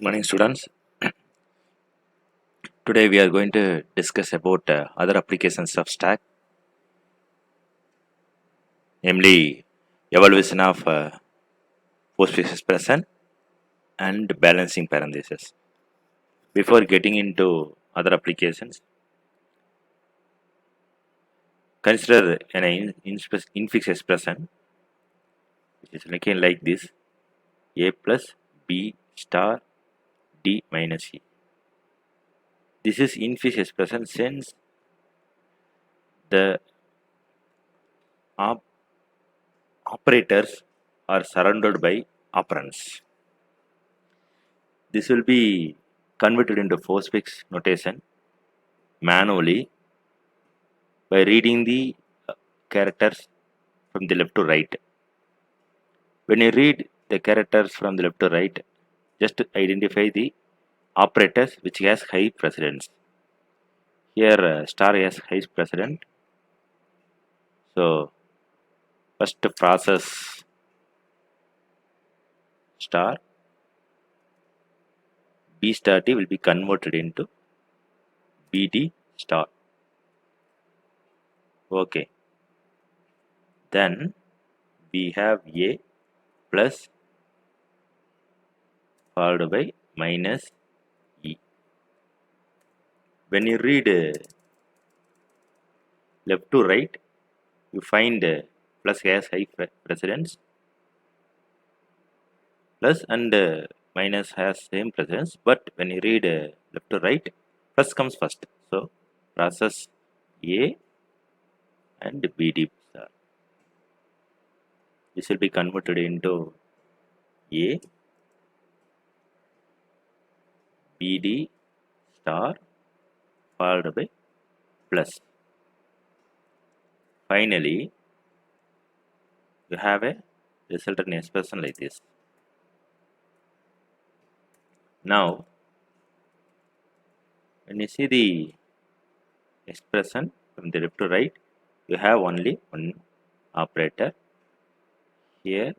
Morning, students. Today we are going to discuss about other applications of stack, namely evaluation of postfix expression and balancing parentheses. Before getting into other applications, consider an infix expression which is looking like this: a plus b star d minus e. This is infix expression since the op- operators are surrounded by operands. This will be converted into postfix notation manually by reading the characters from the left to right. When you read the characters from the left to right, just identify the operators which has high precedence. Here star has high precedent. So first process star B star T will be converted into BD star. Okay. Then we have A plus followed by minus E. When you read left to right, you find plus has high precedence, plus and minus has same precedence, but when you read left to right, plus comes first. So process A and BD star. This will be converted into A, BD star followed by plus. Finally, you have a resultant expression like this. Now, when you see the expression from the left to right, you have only one operator. Here,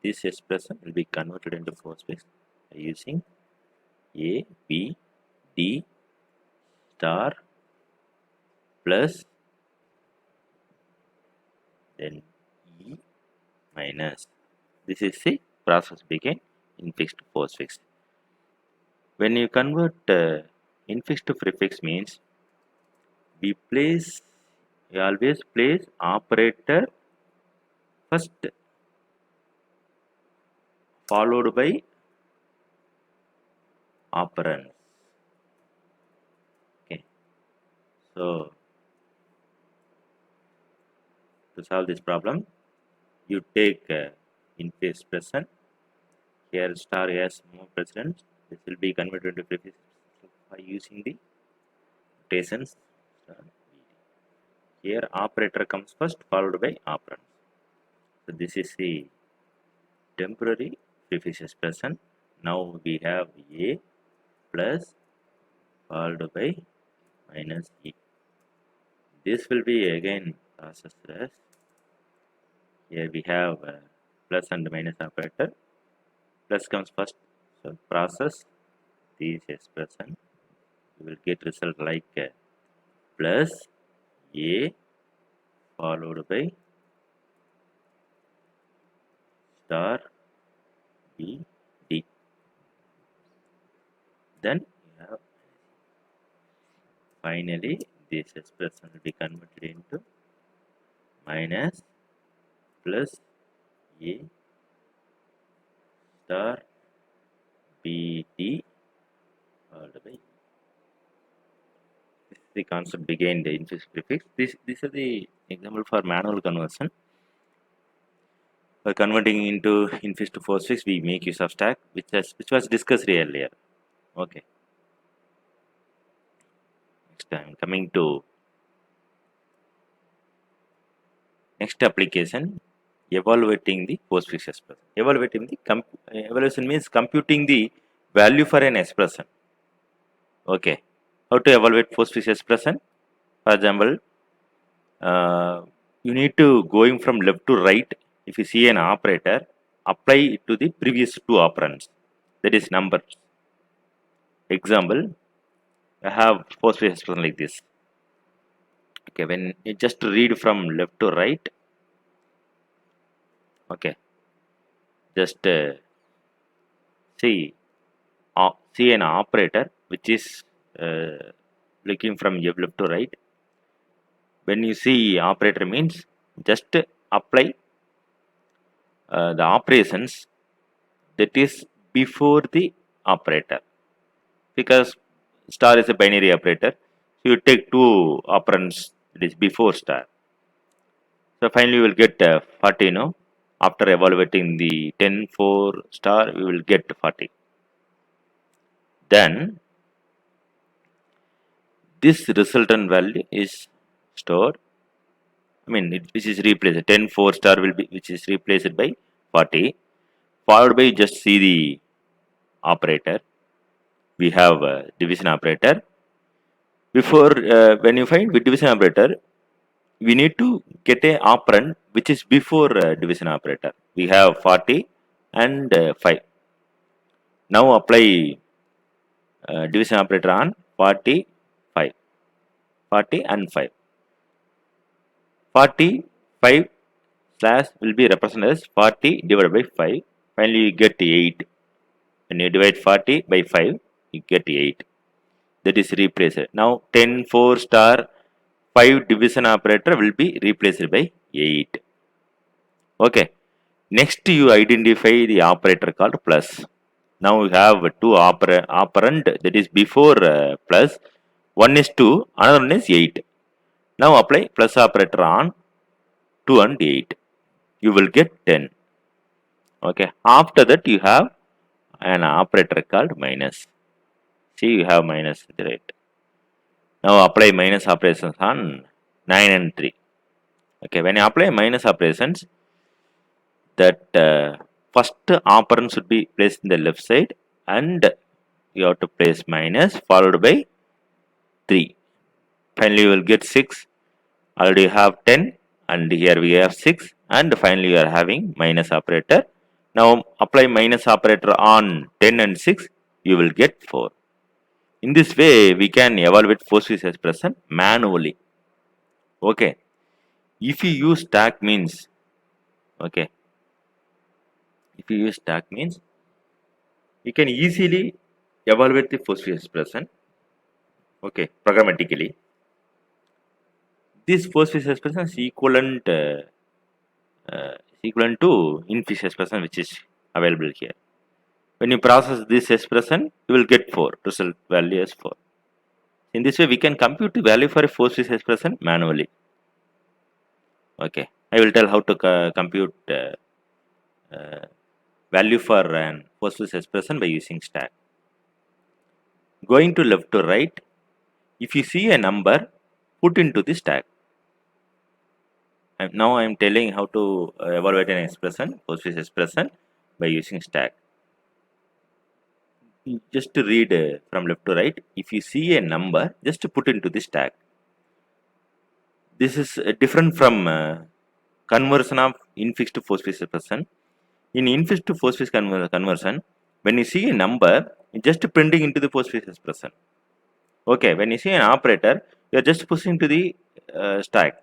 this expression will be converted into postfix by using A, B, D star plus then E minus. This is the process begin infix to postfix. When you convert infix to prefix means we always place operator first followed by operand. Okay, so to solve this problem, you take infix expression. Here star has more precedence. This will be converted into prefix by using the notations. Here operator comes first followed by operand. So this is the temporary prefix expression. Now we have A plus followed by minus E. This will be again processed as here we have plus and minus operator. Plus comes first. So process this expression. You will get result like plus A followed by star B D. Then you have finally this expression will be converted into minus plus A star B D followed by. This is the concept behind the infix prefix. This is the example for manual conversion. For converting into infix to postfix, we make use of stack, which was discussed earlier. Okay. Next time coming to next application, evaluating the postfix expression. Evaluation means computing the value for an expression. Okay. How to evaluate postfix expression? For example, you need to going from left to right. If you see an operator, apply it to the previous two operands. that is numbers. Example, I have postfix expression like this. Okay, when you just read from left to right, okay, just see see an operator which is looking from left to right. When you see operator means just apply the operations that is before the operator, because star is a binary operator, so you take two operands that is before star. So finally you will get 40, no? After evaluating the 10 4 star, we will get 40. Then this resultant value is stored. I mean, which is replaced. 10 4 star will be which is replaced by 40, followed by just see the operator. We have division operator. Before when you find with division operator, we need to get a operand which is before division operator. We have 40 and 5. Now apply division operator on 45, 40 and 5. 45 slash will be represented as 40 divided by 5. Finally you get 8. When you divide 40 by 5, you get 8. That is replaced. Now 10 4 star 5 division operator will be replaced by 8. Okay. Next you identify the operator called plus. Now we have two operand that is before plus. One is 2, another one is 8. Now apply plus operator on 2 and 8. You will get 10. Okay. After that you have an operator called minus. See, you have minus right. Now apply minus operations on 9 and 3. Okay. When you apply minus operations, that first operand should be placed in the left side, and you have to place minus followed by 3. Finally you will get 6. Already you have 10, and here we have 6, and finally you are having minus operator. Now apply minus operator on 10 and 6, you will get 4. In this way we can evaluate postfix expression manually. Okay. If you use stack means, okay, if you use stack means, you can easily evaluate the postfix expression, okay, programmatically. This postfix expression is equivalent to infix expression which is available here. When you process this expression, you will get 4. Result value is 4. In this way, we can compute the value for a postfix expression manually. Okay, I will tell how to compute value for an postfix expression by using stack. Going to left to right, if you see a number, put into the stack. Now I am telling how to evaluate an expression, postfix expression, by using stack. Just to read from left to right, if you see a number, just to put into the stack. This is different from conversion of infix to postfix expression. In infix to postfix conversion, when you see a number, just printing into the postfix expression. Okay, when you see an operator, you are just pushing to the stack.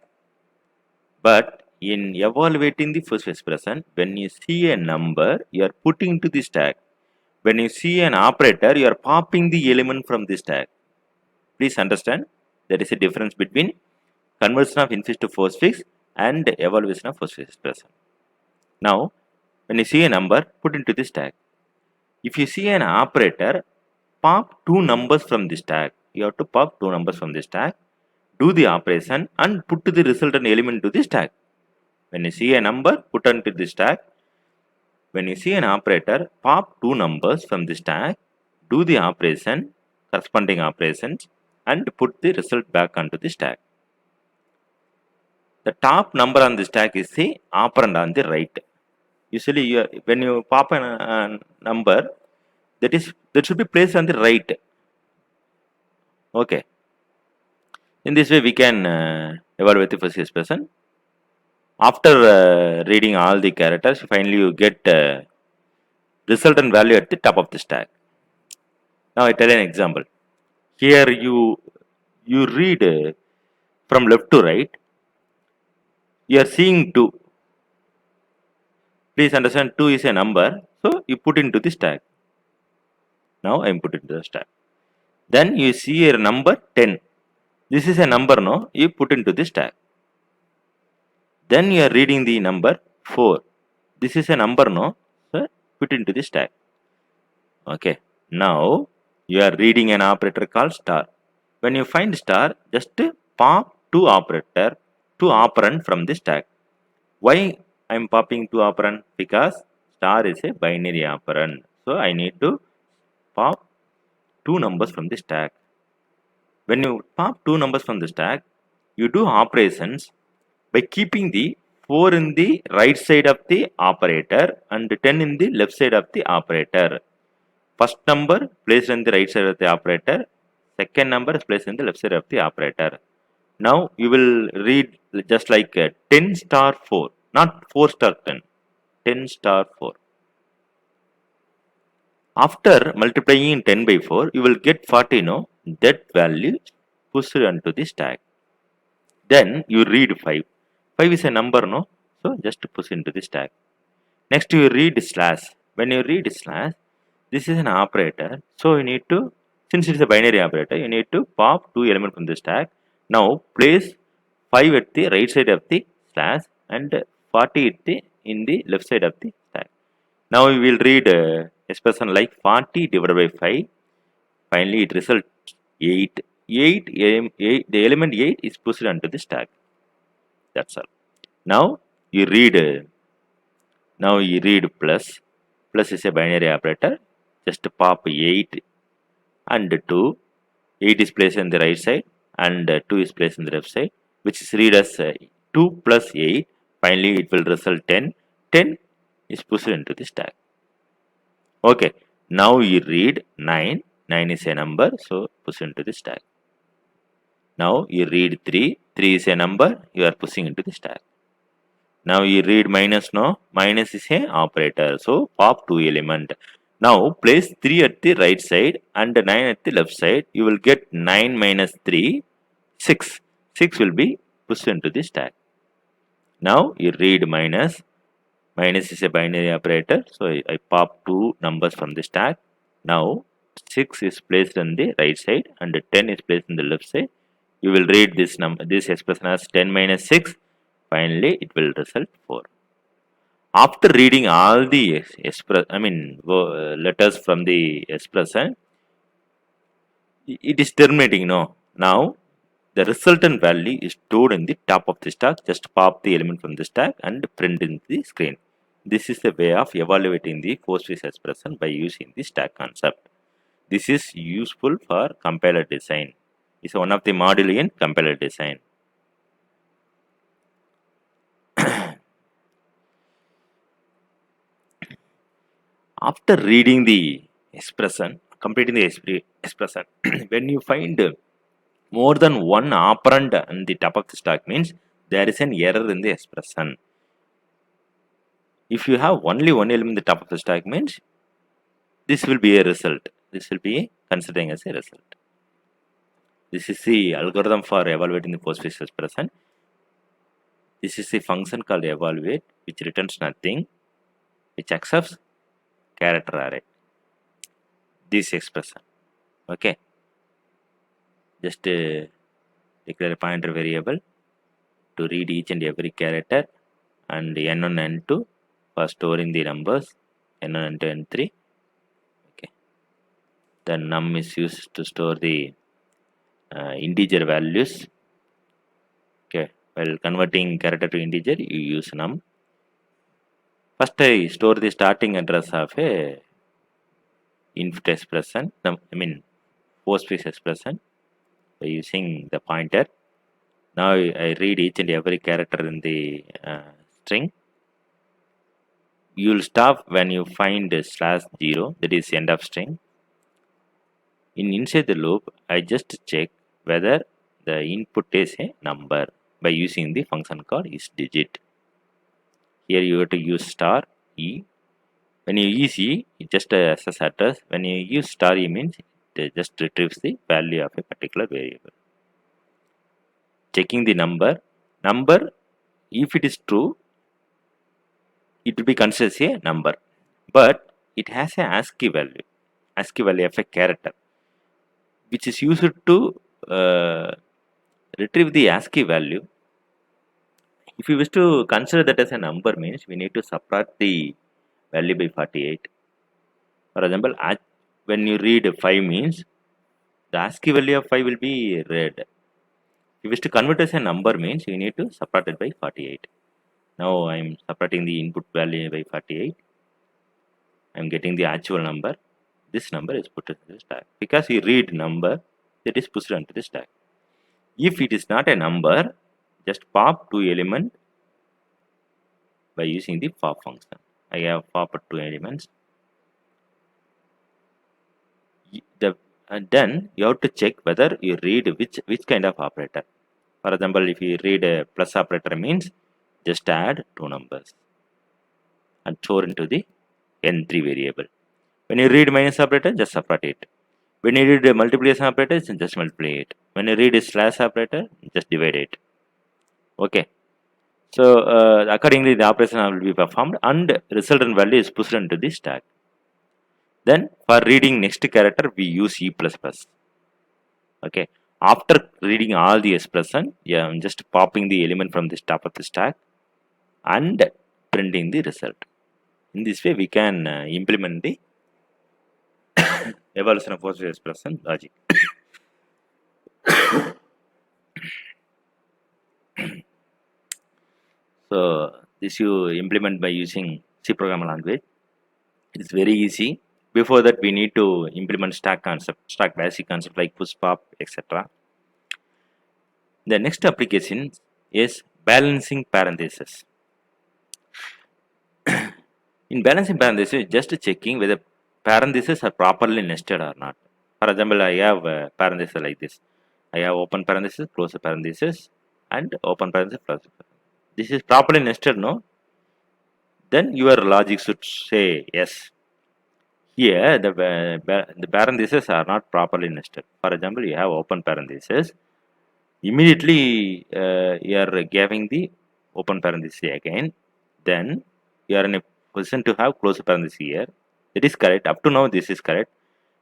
But in evaluating the postfix expression, when you see a number, you are putting to the stack. When you see an operator, you are popping the element from the stack. Please understand, there is a difference between conversion of infix to postfix and evaluation of postfix expression. Now, when you see a number, put into the stack. If you see an operator, pop 2 numbers from the stack. You have to pop 2 numbers from the stack, do the operation, and put the resultant element to the stack. When you see a number, put onto the stack. When you see an operator, pop 2 numbers from the stack, do the operation, corresponding operations, and put the result back onto the stack. The top number on the stack is the operand on the right. Usually, when you pop a number, that should be placed on the right. Okay. In this way, we can evaluate the postfix expression. After reading all the characters, finally you get resultant value at the top of the stack. Now I tell an example. Here you read from left to right. You are seeing 2. Please understand 2 is a number. So you put into the stack. Now I am put into the stack. Then you see a number 10. This is a number, no? You put into the stack. Then you are reading the number 4. This is a number, no? So put into the stack. Okay. Now you are reading an operator called star. When you find star, just pop two operand from the stack. Why I am popping two operand? Because star is a binary operand. So I need to pop two numbers from the stack. When you pop two numbers from the stack, you do operations by keeping the 4 in the right side of the operator and 10 in the left side of the operator. First number placed on the right side of the operator, second number is placed in the left side of the operator. Now you will read just like 10 star 4, not 4 star 10, 10 star 4. After multiplying 10 by 4, you will get 40, no? That value pushed onto the stack. Then you read 5. 5 is a number, no? So just push into the stack. Next you read slash. When you read slash, this is an operator. So you need to, since it is a binary operator, you need to pop two elements from the stack. Now place 5 at the right side of the slash and 40 at the in the left side of the stack. Now we will read expression like 40 divided by 5. Finally it results 8. 8, the element 8 is pushed onto the stack. That's all. Now you read plus. Plus is a binary operator. Just pop 8 and 2. 8 is placed on the right side and 2 is placed on the left side, which is read as 2 plus 8. Finally it will result 10. 10 is pushed into the stack. Okay. Now you read 9. 9 is a number, so push into the stack. Now you read 3. 3 is a number, you are pushing into the stack. Now you read minus, no? Minus is a operator, so pop two element. Now place 3 at the right side and 9 at the left side. You will get 9 minus 3, 6. 6 will be pushed into the stack. Now you read minus. Minus is a binary operator, so I pop two numbers from the stack. Now 6 is placed on the right side and 10 is placed on the left side. You will read this number, this expression as 10 minus 6. Finally it will result 4. After reading all the letters from the expression, it is terminating, no? Now the resultant value is stored in the top of the stack. Just pop the element from the stack and print in the screen. This is the way of evaluating the postfix expression by using the stack concept. This is useful for compiler design. It's one of the module in compiler design. After reading the expression, completing the expression, when you find more than one operand on the top of the stack, means there is an error in the expression. If you have only one element in the top of the stack, means this will be a result. This will be considering as a result. This is the algorithm for evaluating the postfix expression. This is the function called evaluate, which returns nothing, which accepts character array. This expression. Okay. Just declare a pointer variable to read each and every character, and n1 n2 for storing the numbers, n1 n2 n3. Okay. The num is used to store the integer values. Okay. While converting character to integer, you use num. First I store the starting address of a input expression, postfix expression, by using the pointer. Now I read each and every character in the string. You will stop when you find /0, that is end of string. Inside the loop, I just check whether the input is a number by using the function called isDigit. Here you have to use star e. When you use E, it just access address. When you use star E means it just retrieves the value of a particular variable. Checking the number. Number, if it is true, it will be considered as a number. But it has a ASCII value of a character, which is used to retrieve the ASCII value. If you wish to consider that as a number means we need to subtract the value by 48. For example, when you read 5 means the ASCII value of 5 will be read. If you wish to convert as a number means you need to subtract it by 48. Now I am subtracting the input value by 48. I am getting the actual number. This number is put into the stack. Because you read number, that is pushed onto the stack. If it is not a number, just pop 2 element by using the pop function. I have popped 2 elements. And then you have to check whether you read which kind of operator. For example, if you read a plus operator means just add 2 numbers and store into the n3 variable. When you read minus operator, just subtract it. When you read a multiplication operator, just multiply it. When you read a slash operator, just divide it. Okay. So accordingly, the operation will be performed and resultant value is pushed into the stack. Then for reading next character, we use E++. Okay. After reading all the expression, yeah, I'm just popping the element from the top of the stack and printing the result. In this way, we can implement the evaluation of force expression logic. So this you implement by using C programming language. It is very easy. Before that, we need to implement stack concept, stack basic concept like push, pop, etc. The next application is balancing parentheses. In balancing parentheses, just checking whether parentheses are properly nested or not. For example, I have a parenthesis like this. I have open parenthesis, close parenthesis, and open parenthesis, close parenthesis. This is properly nested, no? Then your logic should say yes. Here, the parentheses are not properly nested. For example, you have open parenthesis. Immediately, you are giving the open parenthesis again. Then, you are in a position to have close parenthesis here. It is correct. Up to now, this is correct.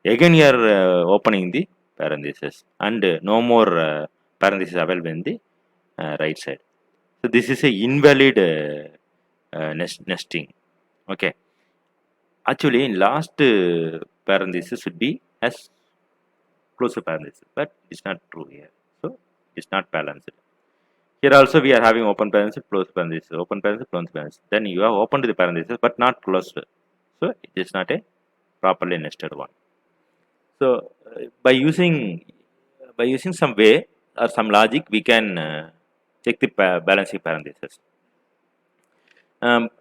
Again, you are opening the parenthesis. And no more parenthesis available in the right side. So, this is a invalid nesting. Okay. Actually, in last parenthesis should be as close parenthesis, but it's not true here. So it's not balanced. Here also we are having open parenthesis, close parenthesis, open parenthesis, close parenthesis. Then you have opened the parenthesis but not closed. So it is not a properly nested one. So by using some way or some logic, we can check the balancing parenthesis.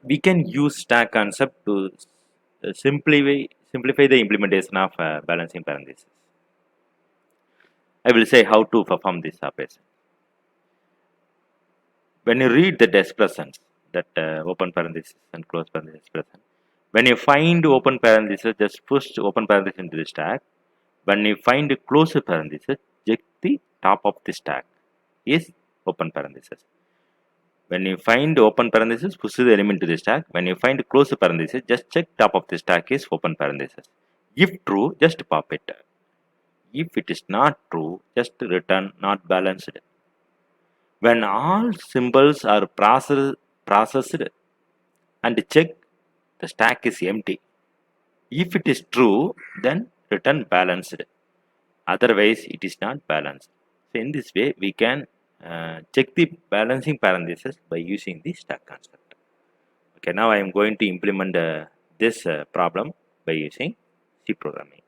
We can use stack concept to simplify the implementation of balancing parentheses. I will say how to perform this operation. When you read the expressions, that open parenthesis and close parenthesis expression, when you find open parenthesis, just push open parenthesis into the stack. When you find close parenthesis, check the top of the stack is open parenthesis. When you find open parenthesis, push the element to the stack. When you find close parenthesis, just check top of the stack is open parenthesis. If true, just pop it. If it is not true, just return not balanced. When all symbols are processed and check the stack is empty. If it is true, then return balanced. Otherwise, it is not balanced. So in this way, we can check the balancing parentheses by using the stack construct. Okay, now I am going to implement this problem by using C programming.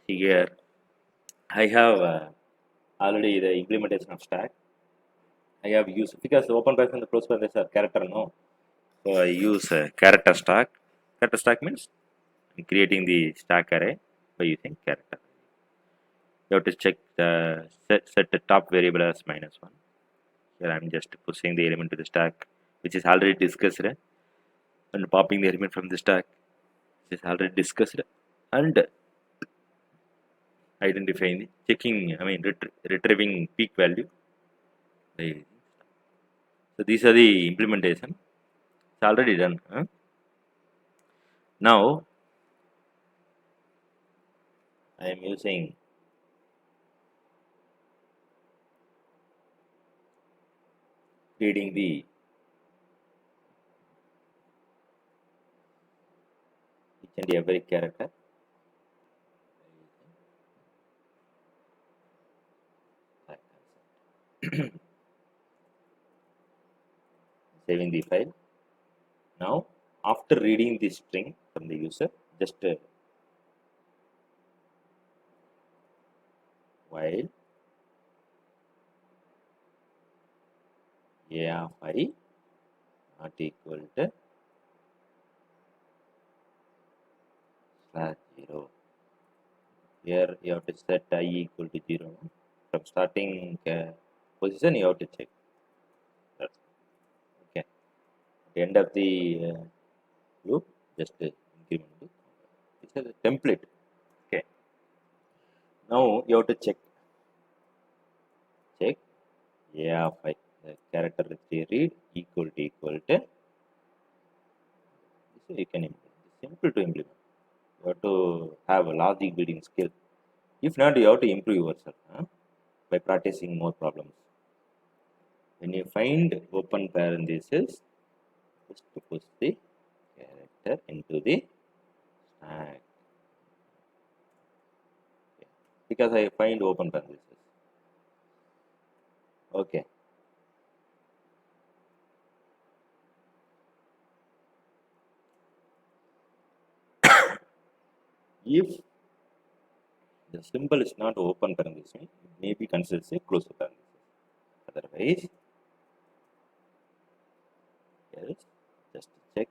Here, I have already the implementation of stack. I have used, because the open parenthesis and the close parenthesis are character, no. So I use character stack. Character stack means I'm creating the stack array by using character. You have to check the set the top variable as -1. Here I'm just pushing the element to the stack, which is already discussed, and popping the element from the stack, which is already discussed, and identifying, checking, I mean, retrieving peak value. So these are the implementation. It's already done. Now I am using reading the each and every character. Saving the file. Now, after reading the string from the user, just while a of I not equal to /0. Here you have to set I equal to 0. From starting position, you have to check. That's okay. At the end of the loop, just increment. This is a template. Okay. Now you have to check a of I, the character that they read equal to. So you can implement. It's simple to implement. You have to have a logic building skill. If not, you have to improve yourself by practicing more problems. When you find open parenthesis, just to push the character into the stack. Okay. Because I find open parenthesis. Okay. If the symbol is not open parenthesis, it may be considered a closed parenthesis. Otherwise, yes, just check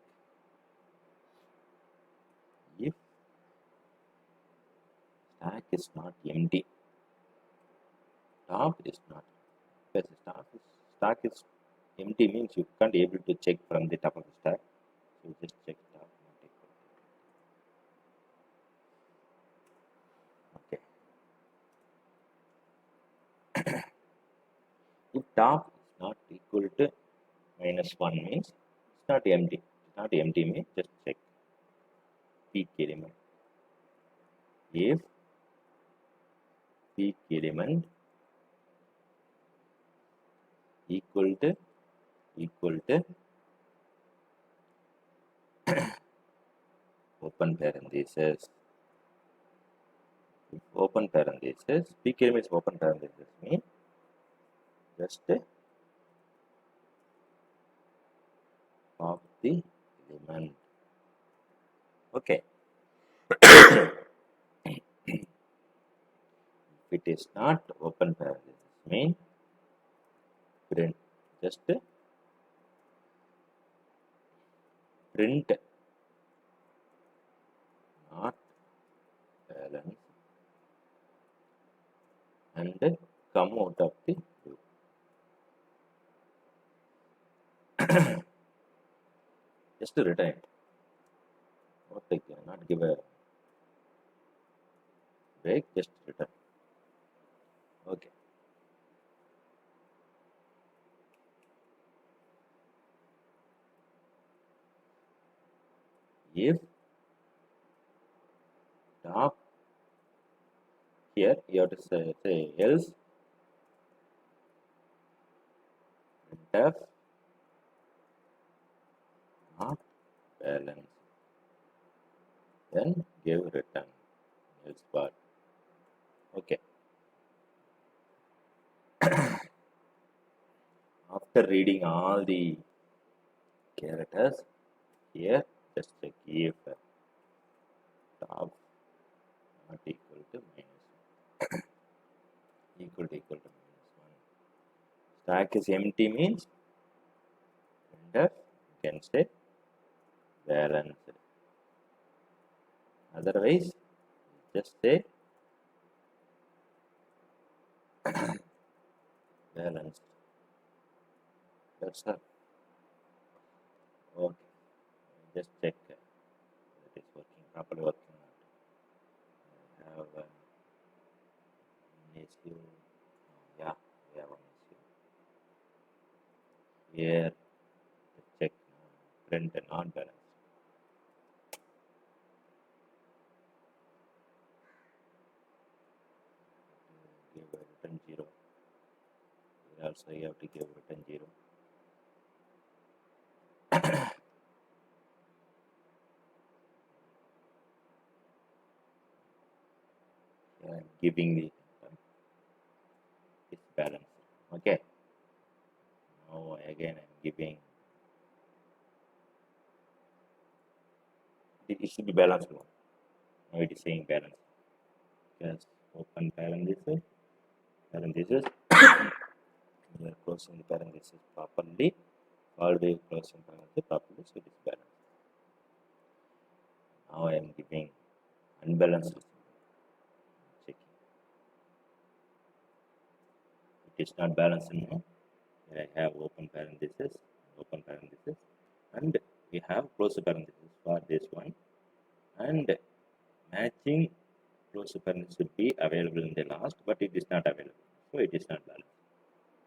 if stack is not empty. Top is not. Because stack is empty means you can't able to check from the top of the stack. So just check top not equal to. Okay. If top is not equal to -1 means it's not empty. It's not empty means just check peak element. If peak element equal to open parenthesis. If open parenthesis, peak element is open parenthesis means just pop the element. Okay. If it is not open parenthesis means print, just print not balance and come out of the loop. Just to return it. Not give a break, just return. Okay. If top, here you have to say else printf not balance, then give return else bar. Okay. After reading all the characters, here just check if top not equal to -1. equal to -1. Stack is empty means printf can say balanced. Otherwise, just say balanced. That's all. Okay, just check it is working properly working. I have an issue. Yeah, we have an issue here. Check print non balance. Give a return 0. Here also you have to give return 0. Giving the this balance. Okay. Now again I'm giving it should be balanced one. Now it is saying balance. Just open parenthesis. Parenthesis. We are closing the parenthesis properly. Always closing parenthesis properly, so it is balanced. Now I am giving unbalanced. Checking. It is not balanced now. I have open parenthesis, and we have closed parenthesis for this one, and matching closed parenthesis should be available in the last, but it is not available, so it is not balanced.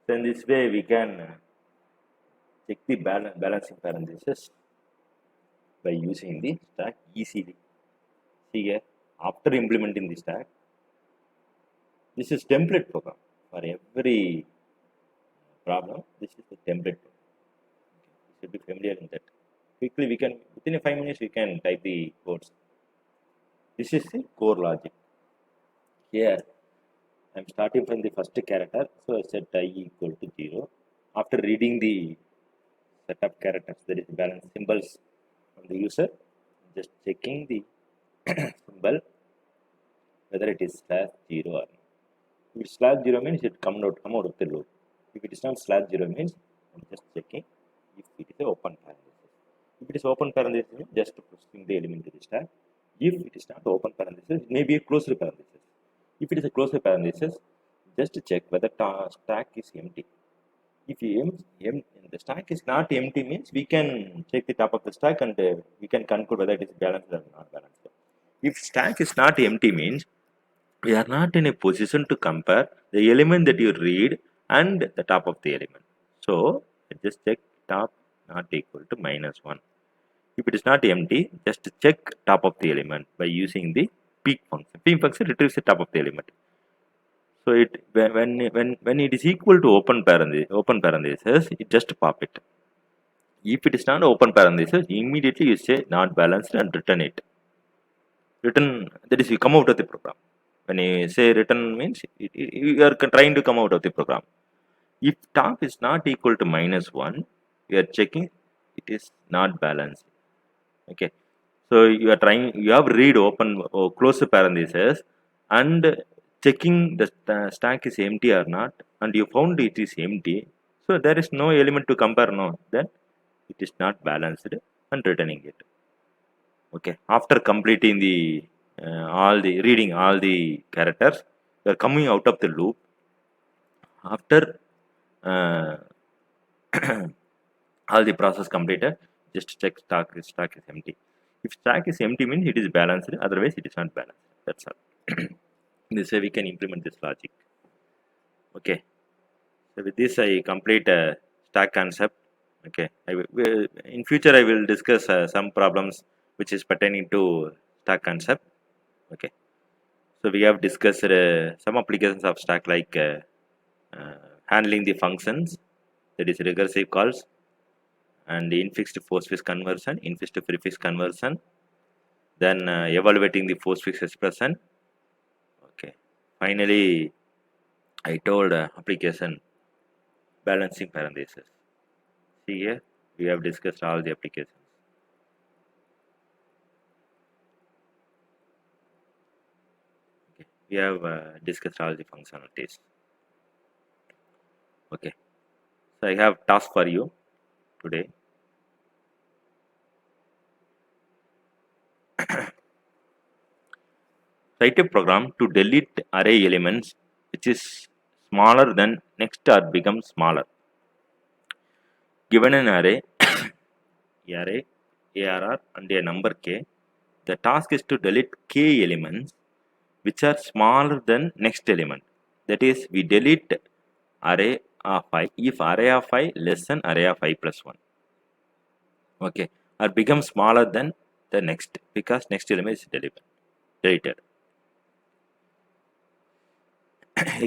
So in this way we can check the balancing parenthesis by using the stack easily. See here, after implementing the stack, this is template program for every problem. This is the template program. You should be familiar in that. Quickly we can, within 5 minutes we can type the codes. This is the core logic. Here I am starting from the first character, so I set I equal to 0. After reading the set of characters, there is balance symbols from the user, just checking the symbol whether it is /0 or not. If it's /0 means it come out of the loop. If it is not /0 means I'm just checking if it is an open parenthesis. If it is open parenthesis, just pushing the element to the stack. If it is not open parenthesis, it may be a closed parenthesis. If it is a closed parenthesis, just check whether stack is empty. If the stack is not empty means we can check the top of the stack and we can conclude whether it is balanced or not balanced. If stack is not empty means we are not in a position to compare the element that you read and the top of the element. So just check top not equal to -1. If it is not empty, just check top of the element by using the peek function. Peek function retrieves the top of the element. So it when it is equal to open parenthesis, it just pop it. If it is not open parenthesis, immediately you say not balanced and return it. Return, that is you come out of the program. When you say return means you are trying to come out of the program. If top is not equal to -1, you are checking it is not balanced. Okay. So you are trying, you have read open or close parenthesis and checking the stack is empty or not, and you found it is empty. So there is no element to compare, no, then it is not balanced and returning it. Okay, after completing the reading all the characters, you are coming out of the loop. After all the process completed, just check stack is empty. If stack is empty means it is balanced, otherwise it is not balanced. That's all. This way we can implement this logic. Okay, so with this I complete stack concept. Okay, in future I will discuss some problems which is pertaining to stack concept. Okay, so we have discussed some applications of stack like handling the functions, that is recursive calls, and infix to postfix conversion, infix to prefix conversion, then evaluating the postfix expression. Okay, finally I told application balancing parenthesis. See here, we have discussed all the applications. Okay, we have discussed all the functionalities. Okay, so I have task for you today. Write a program to delete array elements which is smaller than next or becomes smaller. given an array, array ARR and a number k, the task is to delete k elements which are smaller than next element. That is, we delete array of I if array of I less than array of I plus 1. Okay, or become smaller than the next because next element is deleted.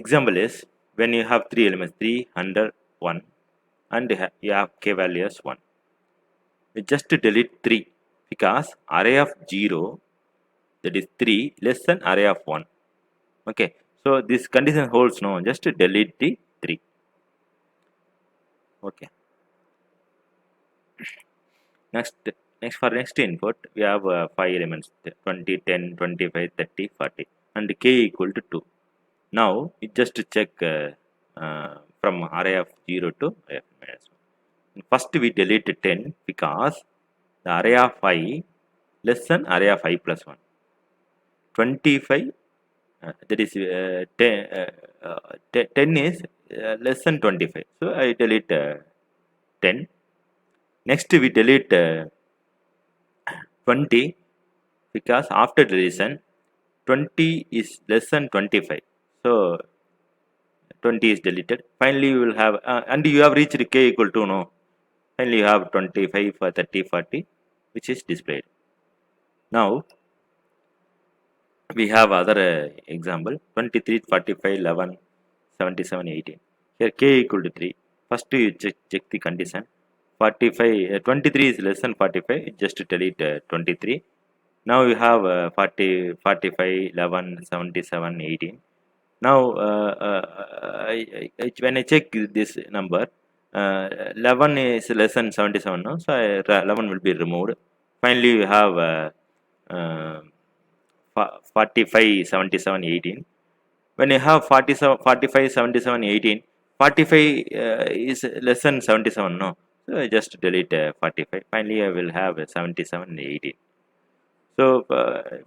Example is when you have three elements 3, 100, 1 and you have k value as 1. We just delete 3 because array of 0, that is 3, less than array of 1. Okay, so this condition holds no, just delete the 3. Okay, next for next input we have 5 elements 20, 10, 25, 30, 40 and k equal to 2. Now we just check from array of 0 to array of minus 1. First we delete 10 because the array of I less than array of I plus 1. 25 that is 10 is less than 25. So I delete 10. Next we delete 20 because after deletion 20 is less than 25. So 20 is deleted. Finally you will have and you have reached k equal to no. Finally you have 25 for 30 40 which is displayed. Now we have other example 23 45 11 77 18. Here k equal to 3. First you check the condition. 45 23 is less than 45, just delete 23. Now you have 40 45 11 77 18. Now when I check this number 11 is less than 77 no? So 11 will be removed. Finally you have 45 77 18. When you have 47 45 77 18, 45 is less than 77 no, so I just delete 45. Finally I will have 77 18. So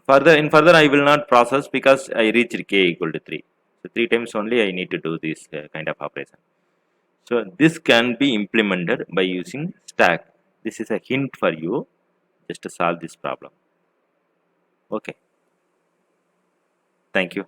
further I will not process because I reached k equal to 3. So 3 times only I need to do this kind of operation. So this can be implemented by using stack. This is a hint for you just to solve this problem. Okay, thank you.